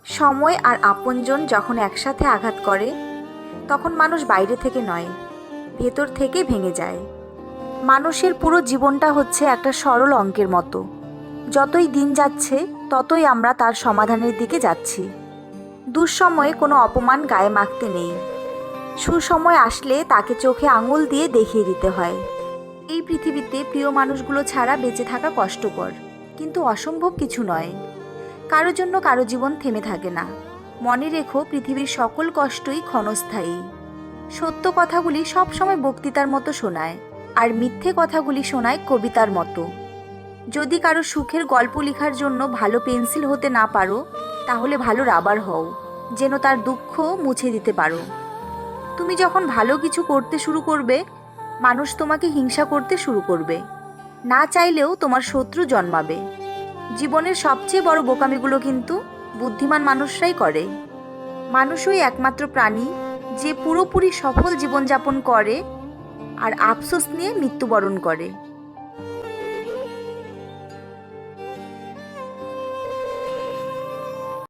সময় আর আপনজন যখন একসাথে আঘাত করে তখন মানুষ বাইরে থেকে নয়, ভেতর থেকে ভেঙে যায়। মানুষের পুরো জীবনটা হচ্ছে একটা সরল অঙ্কের মতো। যতই দিন যাচ্ছে ততই আমরা তার সমাধানের দিকে যাচ্ছি। দুঃসময়ে কোনো অপমান গায়ে মাখতে নেই, সুসময় আসলে তাকে চোখে আঙুল দিয়ে দেখিয়ে দিতে হয়। এই পৃথিবীতে প্রিয় মানুষগুলো ছাড়া বেঁচে থাকা কষ্টকর, কিন্তু অসম্ভব কিছু নয়। কারো জন্য কারো জীবন থেমে থাকে না। মনে রেখো, পৃথিবীর সকল কষ্টই ক্ষণস্থায়ী। সত্য কথাগুলি সবসময় বক্তৃতার মতো শোনায়, আর মিথ্যে কথাগুলি শোনায় কবিতার মতো। যদি কারো সুখের গল্প লেখার জন্য ভালো পেন্সিল হতে না পারো, তাহলে ভালো রাবার হও, যেন তার দুঃখ মুছে দিতে পারো। তুমি যখন ভালো কিছু করতে শুরু করবে, মানুষ তোমাকে হিংসা করতে শুরু করবে। না চাইলেও তোমার শত্রু জন্মাবে। জীবনের সবচেয়ে বড় বোকামিগুলো কিন্তু বুদ্ধিমান মানুষরাই করে। মানুষই একমাত্র প্রাণী যে পুরোপুরি সফল জীবনযাপন করে আর আফসোস নিয়ে মৃত্যুবরণ করে।